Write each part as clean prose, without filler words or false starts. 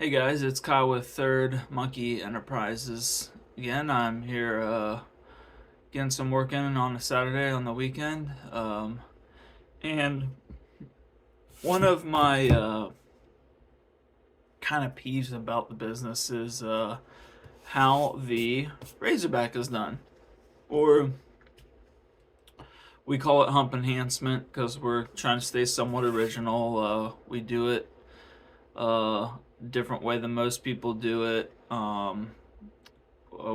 Hey guys, it's Kyle with Third Monkey Enterprises. Again, I'm here getting some work in on a Saturday on the weekend. And one of my kind of peeves about the business is how the razorback is done. Or we call it hump enhancement because we're trying to stay somewhat original. We do it different way than most people do it.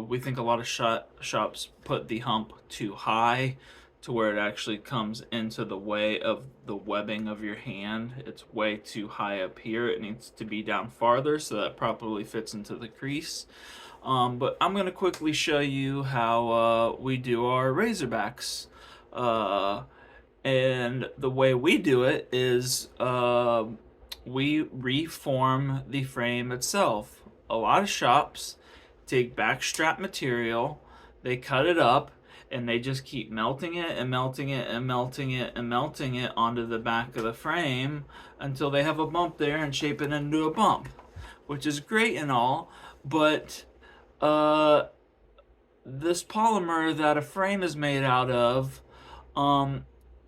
We think a lot of shops put the hump too high to where it actually comes into the way of the webbing of your hand. It's way too high up here. It needs to be down farther so that it properly fits into the crease. But I'm going to quickly show you how we do our razorbacks. And the way we do it is we reform the frame itself. A lot of shops take backstrap material, they cut it up, and they just keep melting it and melting it and melting it and melting it onto the back of the frame until they have a bump there and shape it into a bump, which is great and all, but this polymer that a frame is made out of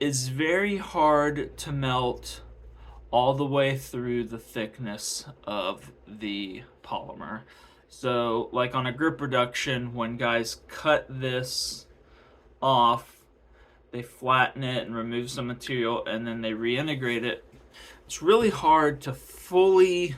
is very hard to melt all the way through the thickness of the polymer. So, like on a grip reduction, when guys cut this off, they flatten it and remove some material and then they reintegrate it. It's really hard to fully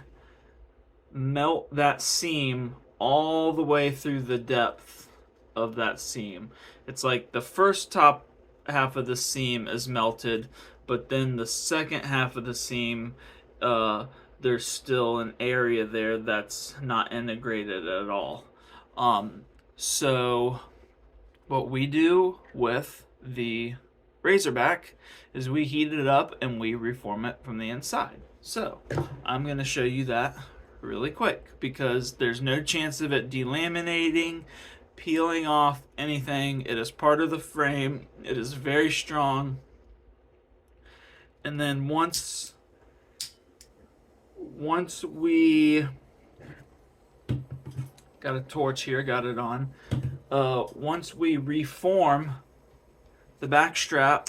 melt that seam all the way through the depth of that seam. It's like the first top half of the seam is melted, but then the second half of the seam, there's still an area there that's not integrated at all. So what we do with the razorback is we heat it up and we reform it from the inside. So I'm going to show you that really quick because there's no chance of it delaminating, peeling off anything. It is part of the frame. It is very strong. And then once we got a torch here, got it on. Once we reform the back strap,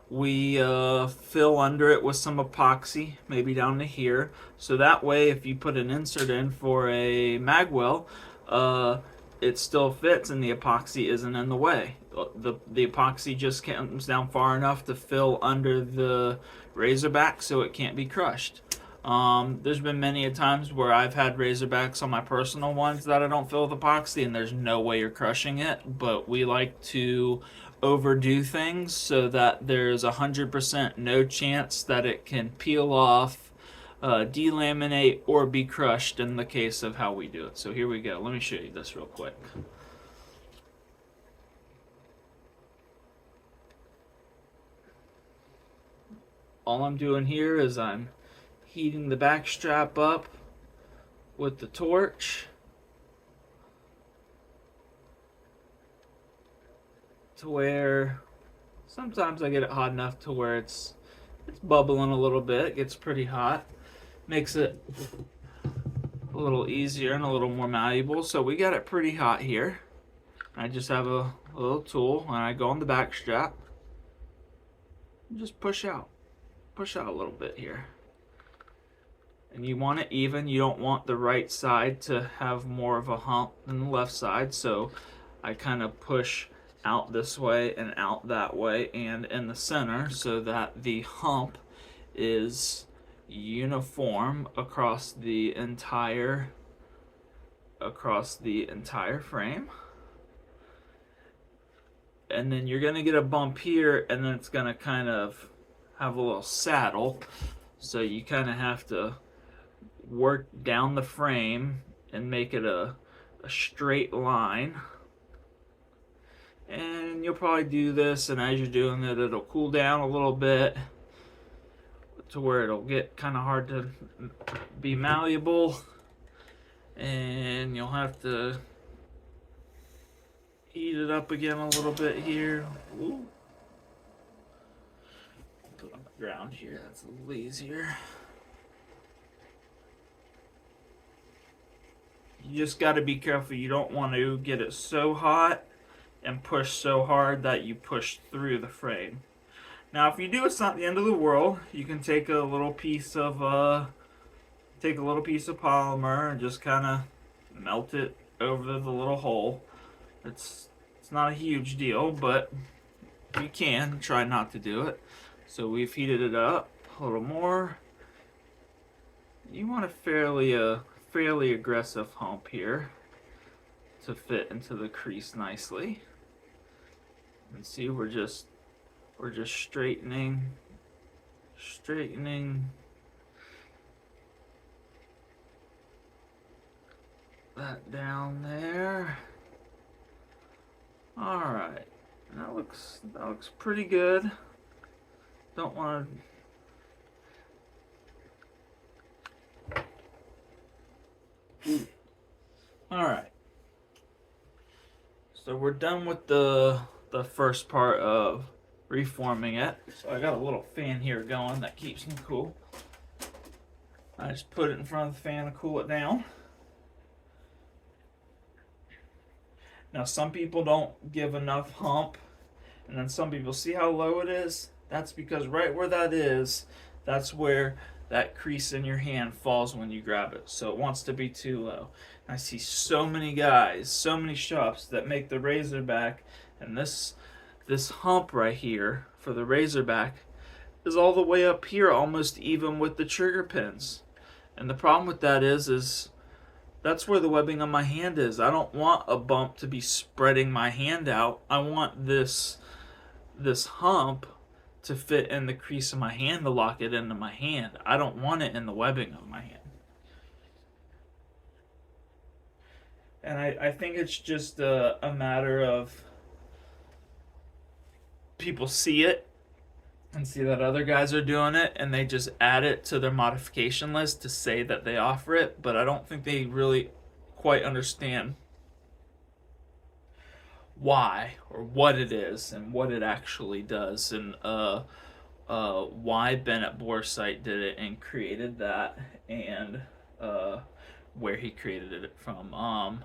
we fill under it with some epoxy, maybe down to here. So that way, if you put an insert in for a magwell, it still fits and the epoxy isn't in the way. The epoxy just comes down far enough to fill under the razorback so it can't be crushed. There's been many a times where I've had razorbacks on my personal ones that I don't fill with epoxy and there's no way you're crushing it, but we like to overdo things so that there's 100% no chance that it can peel off, delaminate, or be crushed in the case of how we do it. So here we go. Let me show you this real quick. All I'm doing here is I'm heating the back strap up with the torch to where sometimes I get it hot enough to where it's bubbling a little bit. It gets pretty hot. Makes it a little easier and a little more malleable. So we got it pretty hot here. I just have a little tool and I go on the back strap and just push out a little bit here. And you want it even. You don't want the right side to have more of a hump than the left side. So I kind of push out this way and out that way and in the center so that the hump is uniform across the entire frame. And then you're gonna get a bump here and then it's gonna kind of have a little saddle, so you kind of have to work down the frame and make it a straight line. And you'll probably do this, and as you're doing it, it'll cool down a little bit to where it'll get kind of hard to be malleable, and you'll have to heat it up again a little bit here. Ooh. Put it on the ground here, that's a little easier. you just got to be careful. You don't want to get it so hot and push so hard that you push through the frame. Now, if you do, it's not the end of the world. You can take a little piece of polymer and just kind of melt it over the little hole. It's not a huge deal, but you can try not to do it. So we've heated it up a little more. You want a fairly aggressive hump here to fit into the crease nicely. And see, we're just straightening that down there. All right, that looks pretty good. Don't want to. All right. So we're done with the first part of reforming it. So I got a little fan here going that keeps me cool. I just put it in front of the fan to cool it down. Now some people don't give enough hump, and then some people see how low it is. That's because right where that is, that's where that crease in your hand falls when you grab it. So it wants to be too low. And I see so many guys, so many shops that make the razorback, and this hump right here for the razorback is all the way up here, almost even with the trigger pins. And the problem with that is that's where the webbing on my hand is. I don't want a bump to be spreading my hand out. I want this hump to fit in the crease of my hand to lock it into my hand. I don't want it in the webbing of my hand. And I think it's just a matter of people see it and see that other guys are doing it, and they just add it to their modification list to say that they offer it, but I don't think they really quite understand why or what it is and what it actually does, and why Ben at Boresight did it and created that, and where he created it from.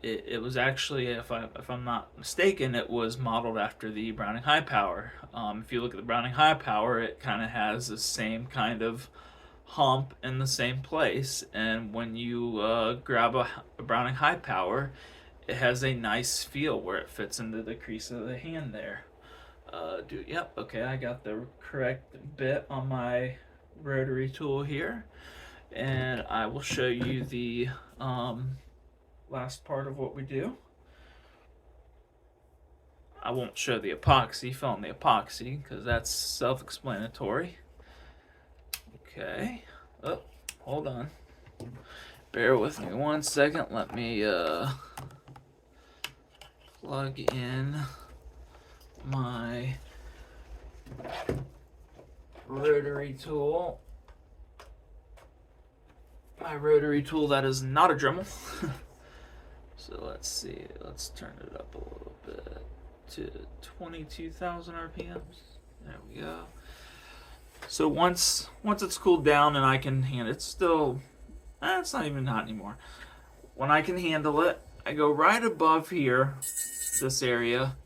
It was actually, if I'm not mistaken, it was modeled after the Browning High Power. If you look at the Browning High Power, it kind of has the same kind of hump in the same place, and when you grab a Browning High Power, it has a nice feel where it fits into the crease of the hand there. Yep, okay, I got the correct bit on my rotary tool here, and I will show you the last part of what we do. I won't show the epoxy, film the epoxy, because that's self-explanatory. Okay. Oh, hold on. Bear with me 1 second. Let me plug in my rotary tool. My rotary tool that is not a Dremel. So let's see. Let's turn it up a little bit to 22,000 RPMs. There we go. So once it's cooled down and I can handle it, still, it's not even hot anymore. When I can handle it, I go right above here, this area.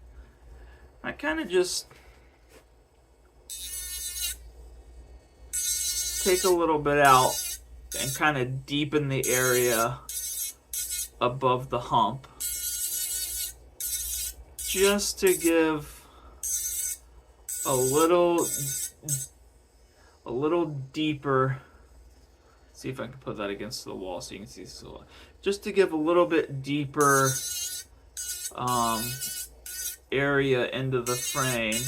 I kind of just take a little bit out and kind of deepen the area above the hump, just to give a little deeper. See if I can put that against the wall so you can see this. Just to give a little bit deeper area into the frame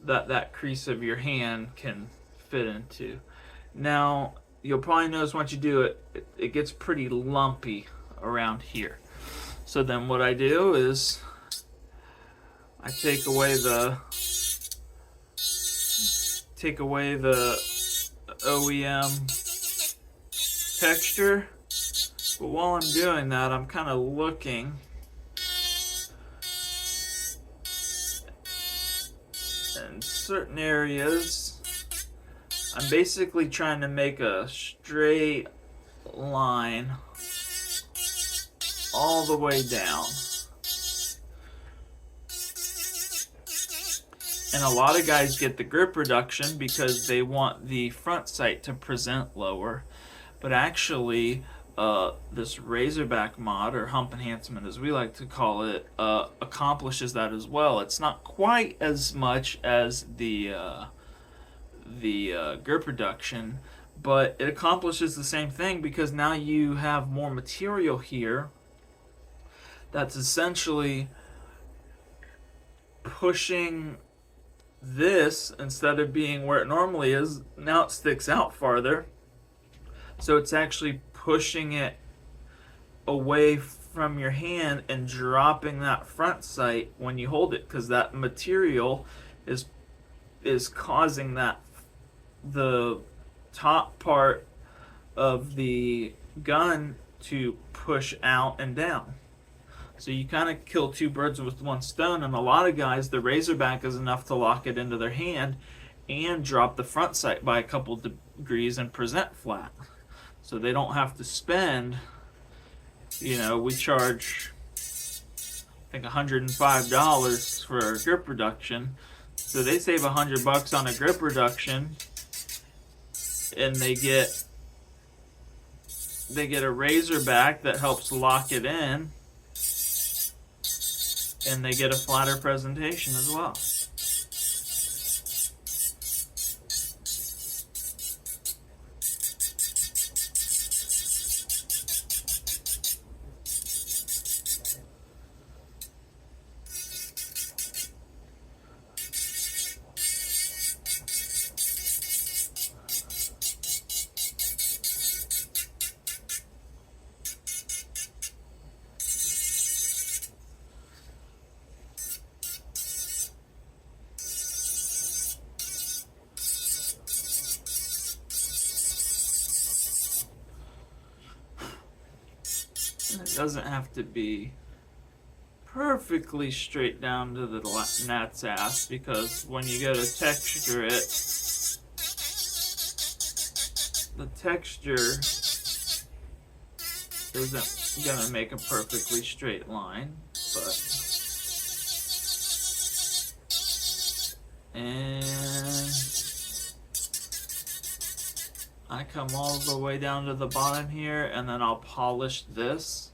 that crease of your hand can fit into. Now, you'll probably notice once you do it, it gets pretty lumpy around here. So then what I do is I take away the OEM texture. But while I'm doing that, I'm kind of looking in certain areas. I'm basically trying to make a straight line all the way down. And a lot of guys get the grip reduction because they want the front sight to present lower. But actually, this razorback mod, or hump enhancement as we like to call it, accomplishes that as well. It's not quite as much as the grip reduction, but it accomplishes the same thing because now you have more material here that's essentially pushing this, instead of being where it normally is, now it sticks out farther. So it's actually pushing it away from your hand and dropping that front sight when you hold it, because that material is causing that the top part of the gun to push out and down. So you kind of kill two birds with one stone, and a lot of guys, the razorback is enough to lock it into their hand and drop the front sight by a couple degrees and present flat. So they don't have to spend, we charge, I think, $105 for a grip reduction. So they save $100 on a grip reduction, and they get a razorback that helps lock it in, and they get a flatter presentation as well. It doesn't have to be perfectly straight down to the gnat's ass, because when you go to texture it, the texture isn't gonna make a perfectly straight line, and I come all the way down to the bottom here, and then I'll polish this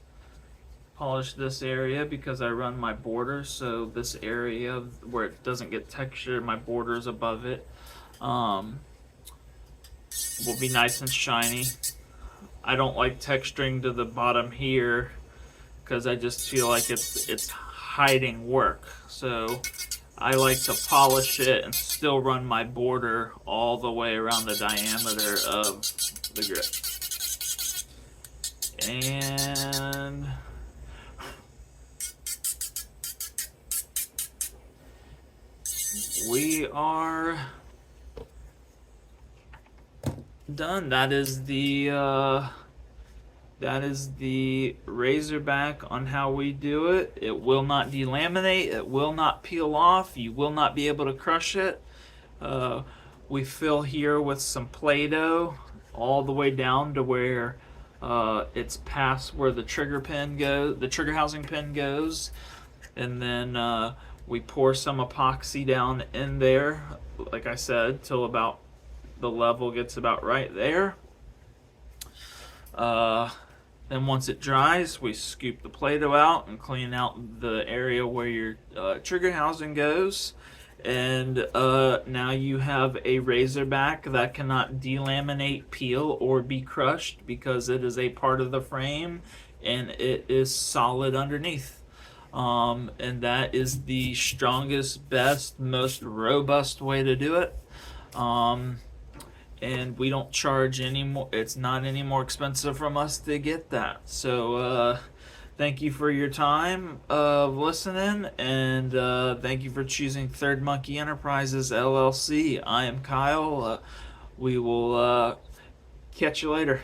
area, because I run my border, so this area where it doesn't get texture, my borders above it, will be nice and shiny. I don't like texturing to the bottom here because I just feel like it's hiding work. So I like to polish it and still run my border all the way around the diameter of the grip. And we are done. That is the razorback on how we do it. It will not delaminate. It will not peel off. You will not be able to crush it. We fill here with some Play-Doh all the way down to where it's past where the trigger pin goes, the trigger housing pin goes, and then we pour some epoxy down in there, like I said, till about the level gets about right there. Then once it dries, we scoop the Play-Doh out and clean out the area where your trigger housing goes. And now you have a razorback that cannot delaminate, peel, or be crushed because it is a part of the frame and it is solid underneath. And that is the strongest, best, most robust way to do it. And we don't charge any more. It's not any more expensive from us to get that. So thank you for your time of listening, and thank you for choosing Third Monkey Enterprises LLC. I am Kyle. We will catch you later.